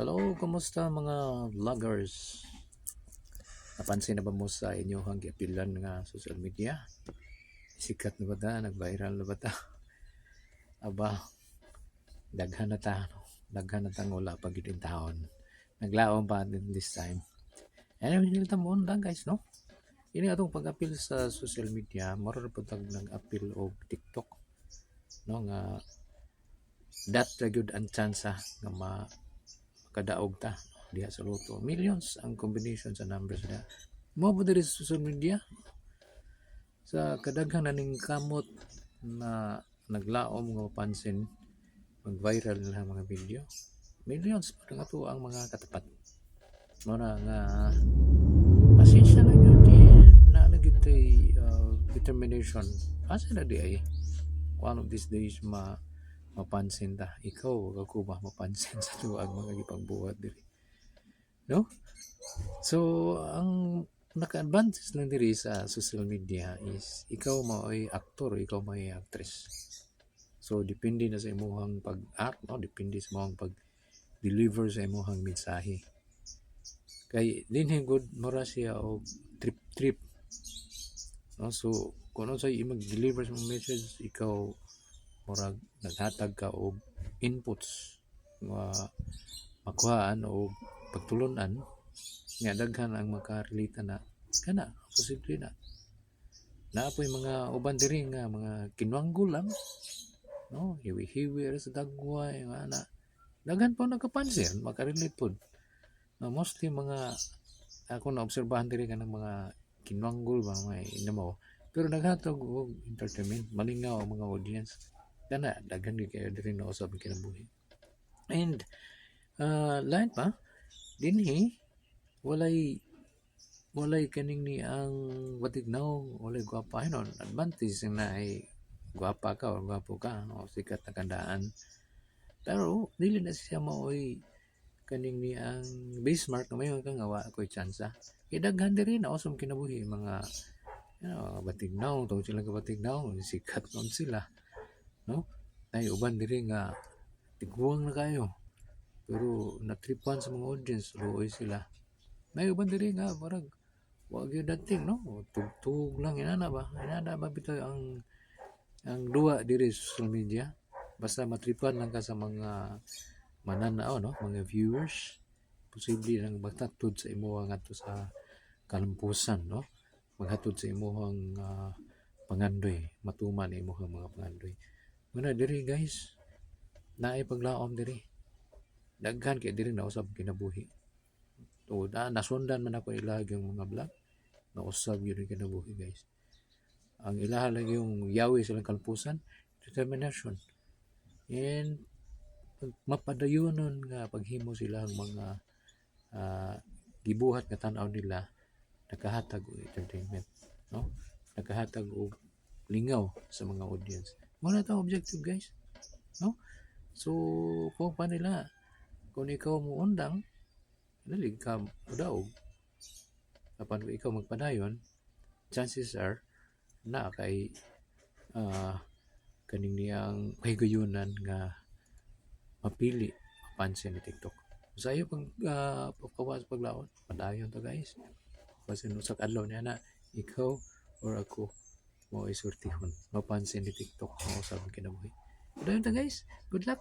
Hello, kumusta mga vloggers? Napansin na ba mo sa inyong giapilan nga social media? Sikat na ba ta? Nag-viral na ba ta? Aba, daghan na ta. Daghan na ta wala pag in taon. Naglaom pa din this time. Anyway, hindi ta mo lang guys, no? Ini atong pag-apil sa social media, marar po tag nag-apil og TikTok. No, nga that gyud ang chance nga makadaog ta diha sa luto. Millions ang combination sa numbers na. Mo po diri sa social media sa kadaghan na ning kamot na naglaom nga mapansin mag-viral na mga video. Millions pa nga to ang mga katapat. Mo na nga pasensya na yun na nagitay determination. Asa na di ay one of these days mapansin ta. Ikaw ako ba mapansin sa tuwag mga gipagbuhat diri. No? So, ang naka-advantage lang diri sa social media is ikaw mao'y aktor, ikaw mao'y actress. So, depende na sa imuhang pag-act, no? Depende sa imuhang pag-deliver sa imuhang mensahe. Kay dinhi good mura siya og trip-trip. No? So, kung ano sa mag-deliver sa message, ikaw murag naghatag ka og inputs nga makuhaan o pagtulunan nga daghan ang makarelate na kana posible na naapoy mga uban diri nga mga kinwanggol lang, no, hiwi-hiwi sa dagway nga na daghan po nakapansin makarelate pod, no, mostly mga ako na obserbahan diri nga ng mga kinwanggol ba mga inamo pero naghatag og entertainment malingaw ang mga audience kana daghan gyud kayo diri na usab kinabuhi. And lain pa dinhi walay kaning ni ang watignaw walay gwapa hinon advantage na ay gwapa ka o gwapo ka o sikat na kandaan pero dili na siya maoy kaning ni ang benchmark na mayon ka nga wa ko'y tsansa kay daghan diri na usab kinabuhi mga batignaw tawag sila ka batignaw sikat nun sila, no, ay uban diri nga tiguang na kayo pero natripan sa mga audience luoy sila. May uban diri nga parang wag gyud dating, no, tugtog lang inana ba bitaw ang duwa diri sa social media basta matripan lang ka sa mga mananao, no, mga viewers posible lang magtatod sa imo ngadto sa kalampusan, no, maghatod sa imong pangandoy matuman imong mga pangandoy muna diri guys naay paglaom diri daghan kay diri na usab kinabuhi o nasundan man ako ilahag yung mga vlog na usab yun yung kinabuhi guys ang ilaha lagi yung yawi silang kalpusan determination and mapadayonon nga paghimo sila ang mga gibuhat nga tan-aw nila nakahatag og entertainment, no, nakahatag og lingaw sa mga audience mo na to objective guys, no. So kung pa nila kung ikaw mo undang nalig ka mudaog kapag ikaw magpadayon chances are na kay kaning niyang kahigayunan nga mapili mapansin ni TikTok sa iyo pag paglaon padayon to guys kasi usak adlaw niya na ikaw or ako mo isurtihon mapansin ni TikTok mo sa kinabuhi. Padayon ta guys, good luck.